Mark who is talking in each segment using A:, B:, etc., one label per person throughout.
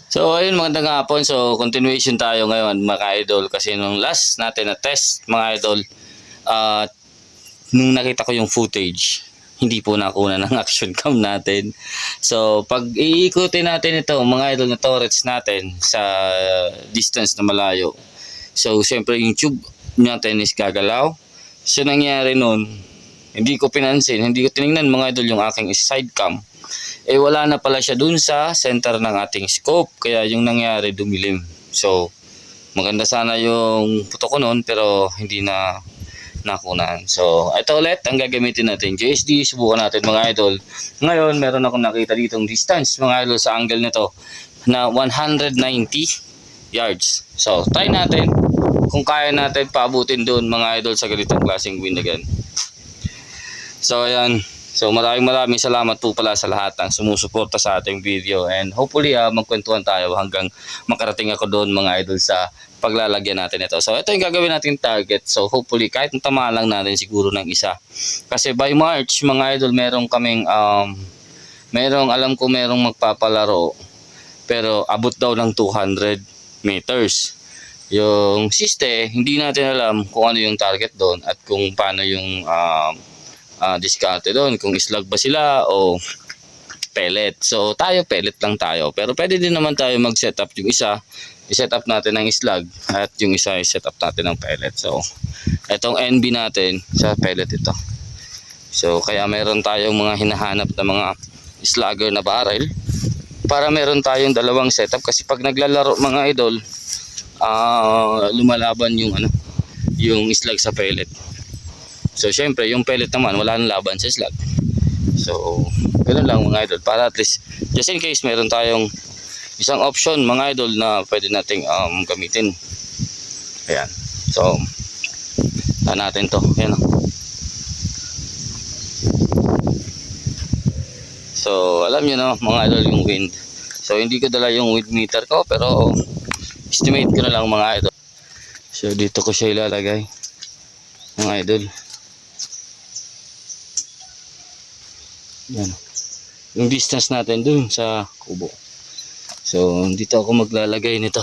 A: So ayun, magandang hapon. So continuation tayo ngayon mga idol, kasi nung last natin na test mga idol, at nung nakita ko yung footage, hindi po nakuna ng action cam natin. So pag iikutin natin ito mga idol na turrets natin sa distance na malayo, so siyempre yung tube natin is gagalaw. So nangyari nun, hindi ko pinansin, hindi ko tiningnan mga idol yung aking side cam, eh wala na pala siya dun sa center ng ating scope, kaya yung nangyari dumilim. So maganda sana yung puto ko noon, pero hindi na nakunan. So ito ulit ang gagamitin natin, JSD. Subukan natin mga idol. Ngayon meron akong nakita ditong distance mga idol sa angle nito na 190 yards. So try natin kung kaya natin paabutin doon mga idol sa ganitong klaseng wind again. So ayan. So maraming salamat po pala sa lahat ng sumusuporta sa ating video, and hopefully magkwentuhan tayo hanggang makarating ako doon mga idol sa paglalagyan natin ito. So ito yung gagawin natin target. So hopefully kahit tamaan lang natin siguro ng isa. Kasi by March mga idol merong kaming alam ko merong magpapalaro, pero abot daw ng 200 meters. Yung siste, hindi natin alam kung ano yung target doon at kung paano yung diskarte doon, kung islag ba sila o pellet. So tayo pellet lang tayo, pero pwede din naman tayo mag setup yung isa, i-set up natin ng islag at yung isa i-set up natin ng pellet. So itong NB natin sa pellet ito. So kaya meron tayong mga hinahanap na mga slugger na barrel para meron tayong dalawang setup, kasi pag naglalaro mga idol, lumalaban yung islag sa pellet. So syempre yung pellet naman wala nang laban sa slug. So ganoon lang mga idol, para at least just in case meron tayong isang option mga idol na pwede nating gamitin. Ayan. So natin to. Ayan. So alam niyo na mga idol yung wind. So hindi ko dala yung wind meter ko, pero estimate ko na lang mga idol. So dito ko siya ilalagay mga idol. Yan. Yung distance natin dun sa kubo. So dito ako maglalagay nito.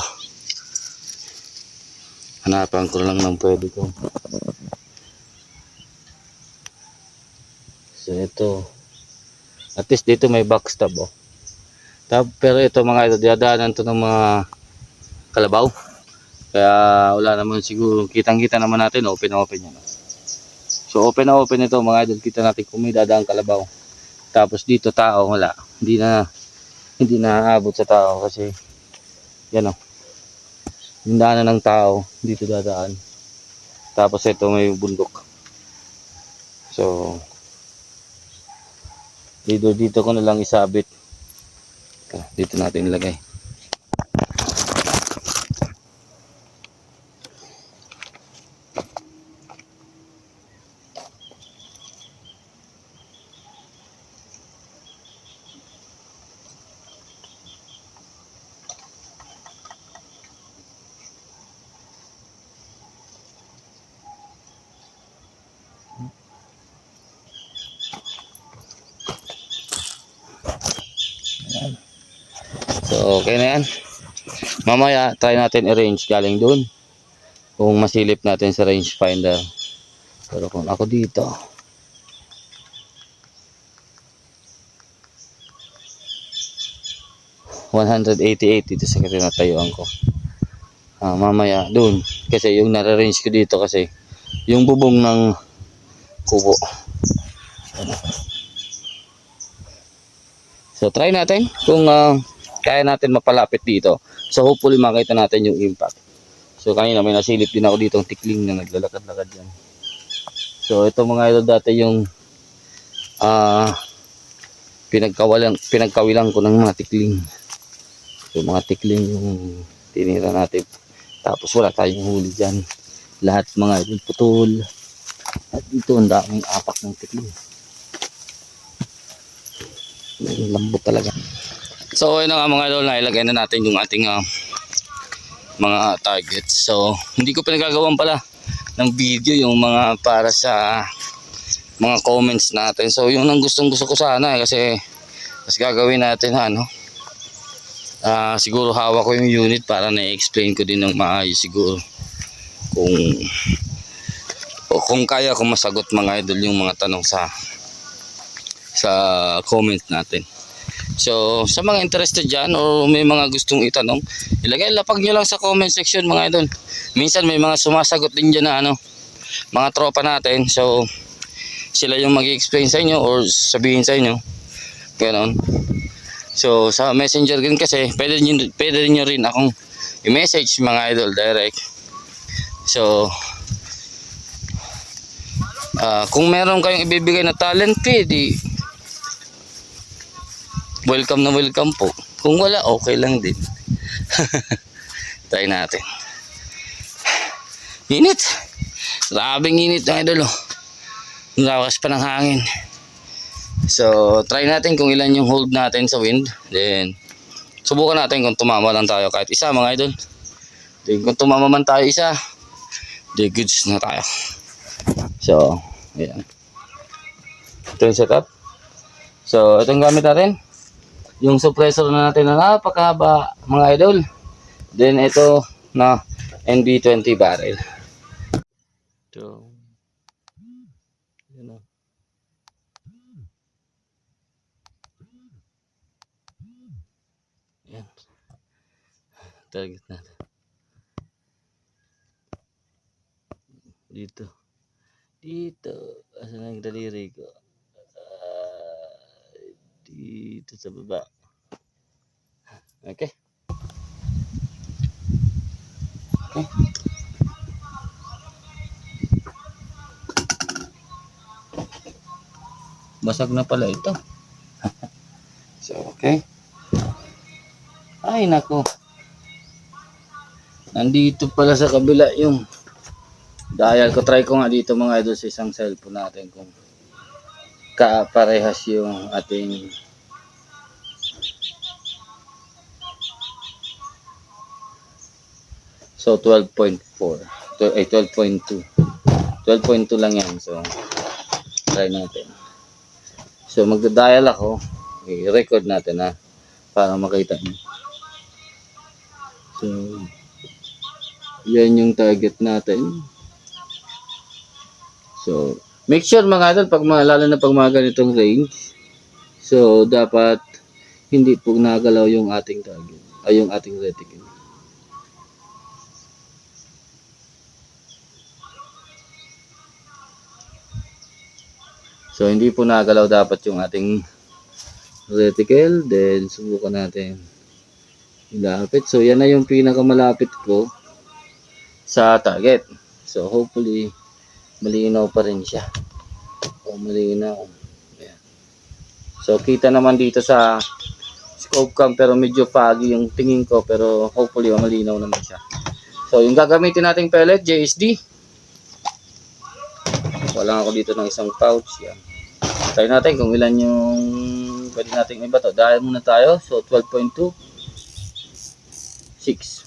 A: Hanapan ko lang ng pwede ko. So ito, at least dito may backstab oh. Pero ito mga ito, dadaanan to ng mga kalabaw. Kaya wala naman siguro, kitang-kita naman natin, open yan. So open na open ito mga idol, kita natin kung may dadaan kalabaw. Tapos dito tao, wala. Hindi na aabot sa tao, kasi yan o. Yung daanan ng tao, dito dadaan. Tapos ito may bundok. So dito ko na lang isabit. Dito natin ilagay. So okay na yan. Mamaya try natin i-range galing dun, kung masilip natin sa range finder. Pero kung ako dito, $188 dito sa tinatayuan ko. Mamaya dun, kasi yung nare-range ko dito, kasi yung bubong ng kubo. So try natin kung kaya natin mapalapit dito. So hopefully makita natin yung impact. So kanina may nasilip din ako dito ng tikling na naglalakad-lakad yan. So ito mga idol, dati yung pinagkawilan ko ng mga tikling. So mga tikling yung tinira natin. Tapos wala tayong huli dyan. Lahat mga idol putol. At dito ang daming apak ng tikling. Lambot talaga. So ayun na nga mga idol, nailagay na natin yung ating mga targets. So hindi ko pinagagawan pala ng video yung mga para sa mga comments natin. So yun ang gusto ko sana kasi gagawin natin Siguro hawak ko yung unit para na-explain ko din ng maayos siguro. Kung kaya ko masagot mga idol yung mga tanong sa comment natin. So sa mga interested dyan o may mga gustong itanong, lapag nyo lang sa comment section mga idol. Minsan may mga sumasagot din dyan na mga tropa natin. So sila yung mag-explain sa inyo or sabihin sa inyo. Ganon. So sa messenger din kasi pwede nyo rin akong i-message mga idol direct. So kung meron kayong ibibigay na talent fee, di welcome na welcome po. Kung wala, okay lang din. Try natin. Init. Grabing init ng idol. Lakas pa ng hangin. So try natin kung ilan yung hold natin sa wind. Then subukan natin kung tumama lang tayo kahit isa mga idol. Then kung tumama man tayo isa, di goods na tayo. So ayan. Ito yung setup. So itong gamit natin, yung suppressor na natin na napakahaba mga idol. Then ito na NB20 barrel. So yun o. Yan. Target natin. Dito. Asa na yung daliri ko? Dito sa baba. Okay. Okay. Basag na pala ito. So, okay. Ay, nako. Nandito pala sa kabila yung dial ko. Try ko nga dito mga idol sa isang cellphone natin kung kaparehas yung ating so 12.4 ay 12.2 12.2 lang yan. So try natin. So magda-dial ako, i-record natin para makita niyo. So yan yung target natin. So make sure mga idol, lalo na pag mga ganitong range, so dapat hindi po nagalaw yung ating target ay yung ating reticle. So hindi po nagalaw dapat yung ating reticle. Then subukan natin ilapit. So yan na yung pinakamalapit ko sa target. So hopefully malinaw pa rin siya. O malinaw. Ayan. So kita naman dito sa scope cam pero medyo foggy yung tingin ko, pero hopefully malinaw naman siya. So yung gagamitin nating pellet, JSD. Wala ako dito ng isang pouch. Yan. Try natin kung ilan yung pwede nating iba to. Dahil muna tayo. So 12.2 6.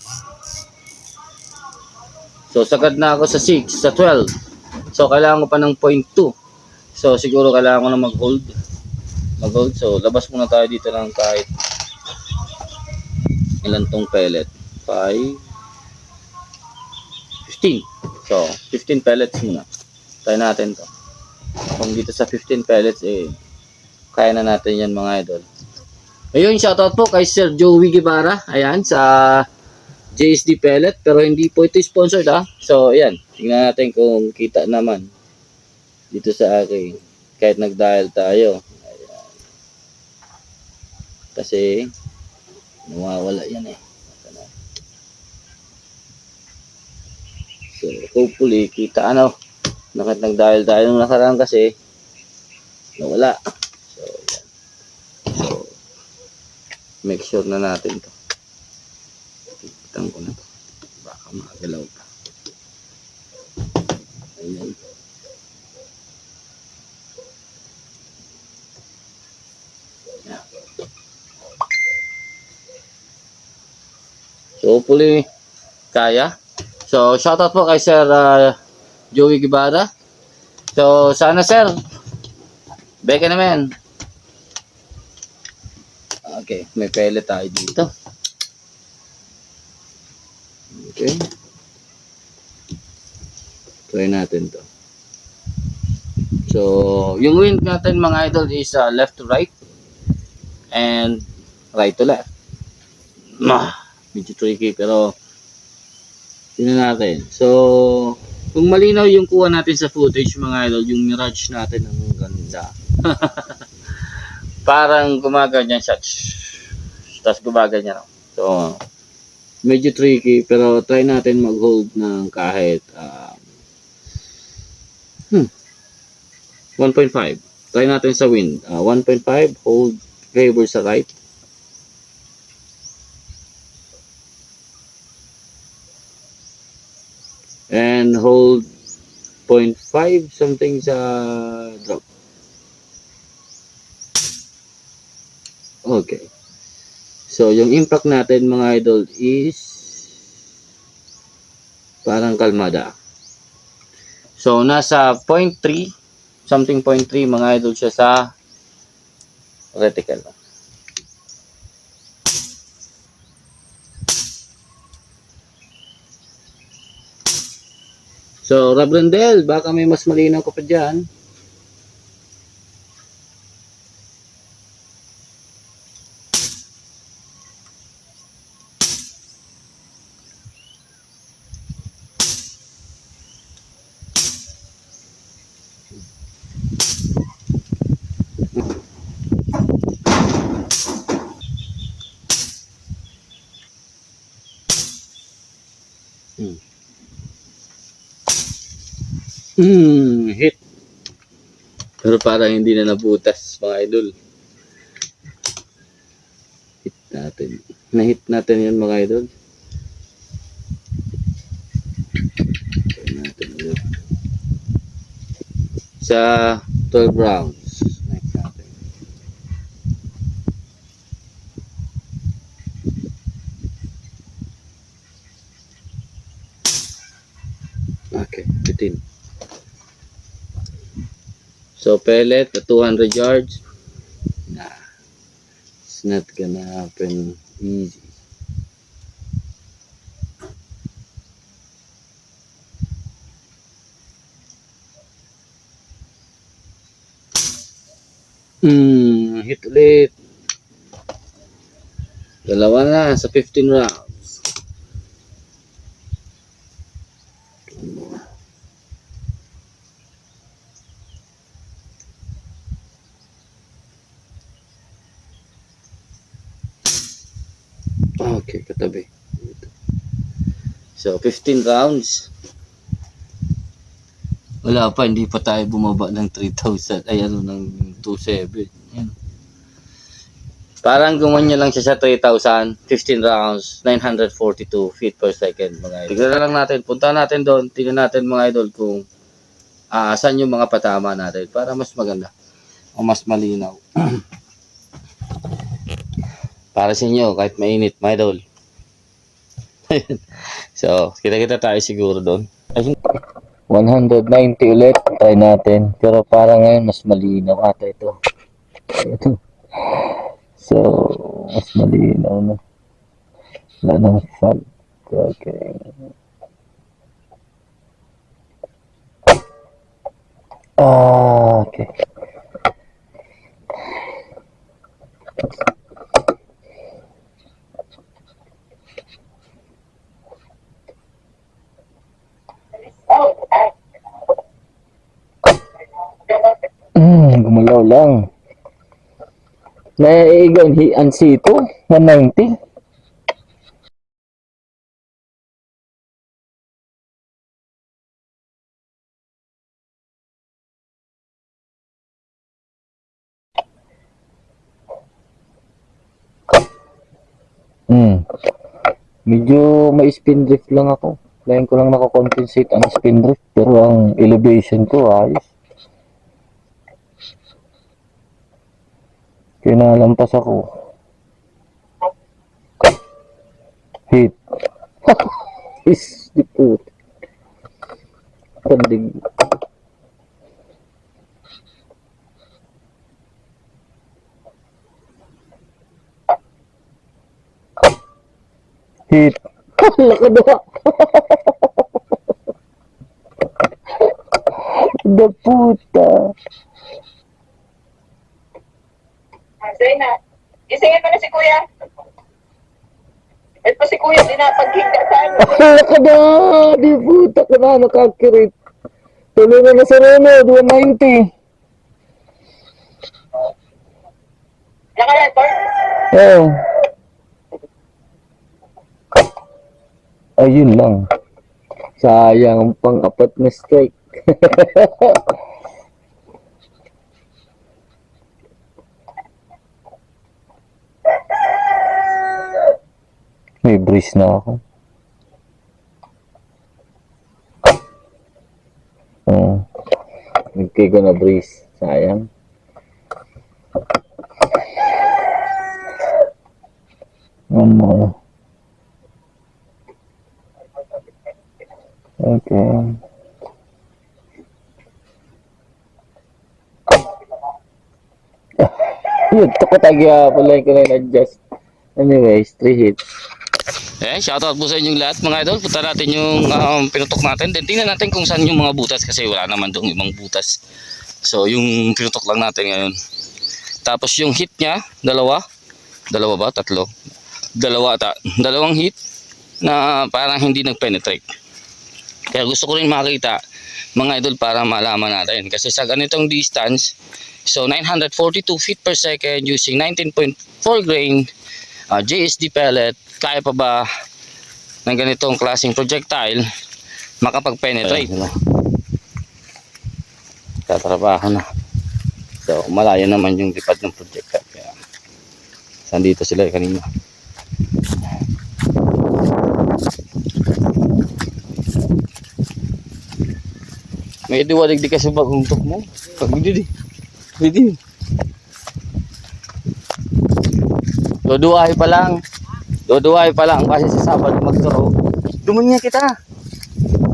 A: So sagad na ako sa 6, sa 12. So kailangan ko pa ng 0.2. So siguro kailangan ko na mag-hold. So labas muna tayo dito ng kahit ilan tong pellet. 5 15. So 15 pellets muna. Try natin to. Kung dito sa 15 pellets kaya na natin yan mga idol. Ayun, shoutout po kay Sir Joey Guevara. Ayan, sa JSD pellet. Pero hindi po ito sponsored So ayan, tingnan natin kung kita naman dito sa akin. Kahit nag-dial tayo. Ayan. Kasi nawawala yan So hopefully kita nakit nag-dial tayo nung nakaraan kasi nawala. So yan. So make sure na natin to. Tipitan ko na to. Baka makagalaw pa. Ayan. Yan. So hopefully kaya. So shoutout po kay Sir Joey Guevara. So sana sir, beka naman. Okay, may pellet tayo dito. Okay. Try natin to. So, yung wind natin mga idol is left to right and right to left. Medyo tricky pero tingnan natin. So, kung malinaw yung kuha natin sa footage mga idol, yung mirage natin ang ganda. Parang gumaganyan siya. Tapos gumaganyan. So, medyo tricky pero try natin mag-hold ng kahit 1.5. Try natin sa wind. 1.5, hold favor sa right. And hold 0.5 something sa drop. Okay. So, yung impact natin mga idol is parang kalmada. So, nasa 0.3 something 0.3 mga idol siya sa reticle. So, Rabrandel, baka may mas malinaw ko pa dyan. Hit. Pero parang hindi na nabutas mga idol. Hit natin. Na-hit natin yan mga idol. Try natin ulit. Sa 12 rounds. Next natin. Okay, 15. So, pellet at 200 yards. Nah, it's not gonna happen easy. Hit ulit. Dalawa na sa 15 rounds. Okay, katabi. So, 15 rounds. Wala pa, hindi pa tayo bumaba ng 3,000. Ay, ano, ng 2,700. Yan. Parang gumanya lang siya sa 3,000. 15 rounds, 942 feet per second. Mga idol. Tignan na lang natin. Punta natin doon. Tignan natin mga idol kung saan yung mga patama natin. Para mas maganda. O mas malinaw. Para sa inyo, kahit mainit, mga idol. So, kita-kita tayo siguro doon. 190 ulit. Try natin. Pero parang ngayon, mas malinaw ata ito. Ito. So, mas malinaw na. Wala nang fog. Okay. Okay. Gumalaw lang. Naiigan hian sito. 190. Medyo may spin drift lang ako. Lain ko lang nakakompensate ang spin drift. Pero ang elevation ko ayos. Kinalampas ako. Hit. Is di po. Pandig. Hit.
B: Laka na. Da puta.
C: Say na. Isingin mo na si Kuya. Ito si Kuya, dinapaghinga sa ano.
B: Laka na. Di puta ka na. Nakakirit. Tuloy na sa Reno. 290.
C: Naka-record?
B: Oh. Ayun lang. Sayang ang pang-apat na strike. May breeze na ako. Nagkay ko na breeze. Sayang. Ano? Okay. Yun, takot agya pala ko na adjust. Anyways, 3 hits.
A: Shoutout po sa inyong lahat mga idol. Punta natin yung pinutok natin. Then tingnan natin kung saan yung mga butas kasi wala naman dong ibang butas. So yung pinutok lang natin ngayon. Tapos yung hit niya, dalawa ba? Tatlo? Dalawang hit na parang hindi nag-penetrate. Kaya gusto ko rin makita mga idol para malaman natin. Kasi sa ganitong distance, so 942 feet per second using 19.4 grain JSD pellet, kaya pa ba ng ganitong klaseng projectile makapag-penetrate? Tatrabaho na. So malayo naman yung lipad ng projectile. Kaya sandito sila kanina. May diwalig di kasi baguntok mo. Pag hindi. Pwede. Doduay pa lang kasi sa Sabado magturo. Dumunya kita.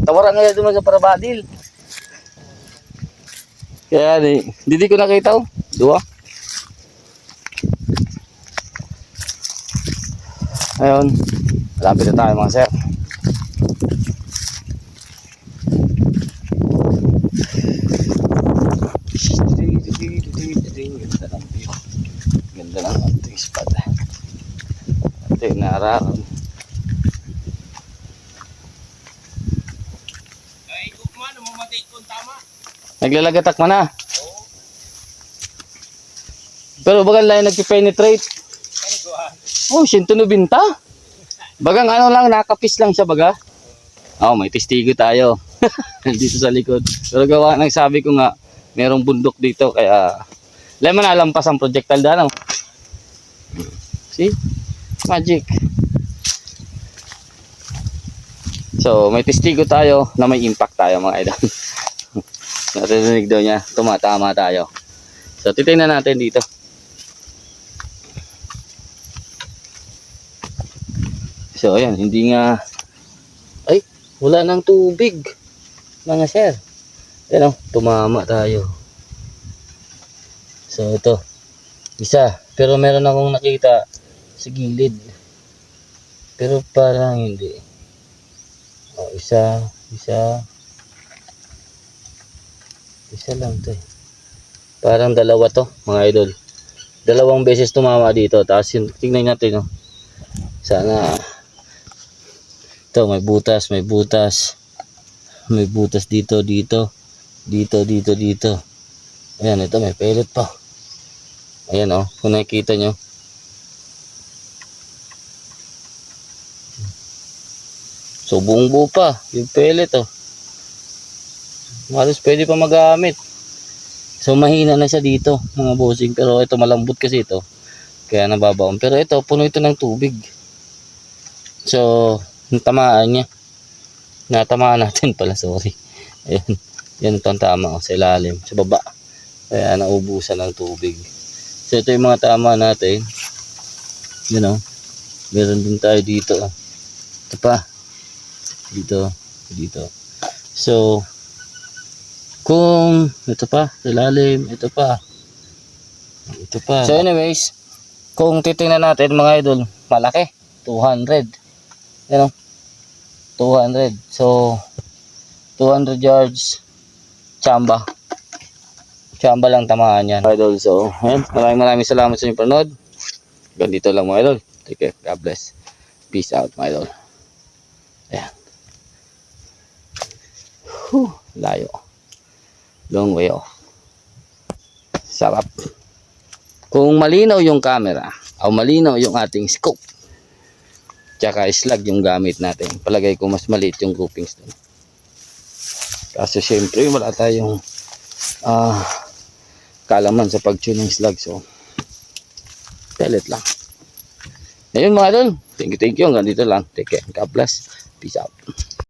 A: Tawaran nga duman sa Parabadil. Kaya di ko nakita oh. Dua. Ayun. Malapit na tayo mga sir. Ganda lang ating spot. Ito yung naararan. Naglalagatak mo na. Pero bagang layo nagpe-penetrate. Oh, 190. Bagang ano lang, nakapis lang siya baga. Oh, may testigo tayo. Dito sa likod. Pero gawa ng sabi ko nga, merong bundok dito kaya lemon na lampas ang projectile dano. See? Magic. So, may testigo tayo na may impact tayo mga idol. Narinig daw niya, tumatama tayo. So, titingnan natin dito. So, ayan, hindi nga ay, wala nang tubig mga sir. Ayan o, tumama tayo. So, ito isa, pero meron akong nakita sa gilid. Pero parang hindi. Oh, isa lang to eh. Parang dalawa to mga idol. Dalawang beses tumama dito. Tapos yun, tingnan natin no. Sana ito may butas dito. Ayan, ito may pellet pa. Ayan oh, kung nakikita nyo. So buong buo pa yung pellet oh. Halos pwede pa magamit. So mahina na siya dito mga bossing. Pero ito malambot kasi ito. Kaya nababaon. Pero ito puno ito ng tubig. So natamaan niya. Natamaan natin pala, sorry. Ayan. Yan itong tama oh, sa ilalim. Sa baba. Kaya naubusan ng tubig. So ito yung mga tama natin. Yun oh. Meron din tayo dito oh. Ito pa. Dito. So kung ito pa, ilalim, ito pa. So anyways, kung titingnan natin mga idol, malaki, 200. Yan o. 200. So, 200 yards. Chamba. Chamba lang tamaan yan. Mga idol, so, ayan. Maraming salamat sa inyong panood. Ganito lang mga idol. Take care. God bless. Peace out mga idol. Ayan. Layo. Long way off. Sarap. Kung malinaw yung camera, o malinaw yung ating scope, tsaka slug yung gamit natin, palagay ko mas maliit yung groupings dun. Kaso syempre wala tayong kalaman sa pag-tune ng slug, so pellet lang. Ayun mga idol, thank you, hanggang dito lang. Take care, God bless, peace out.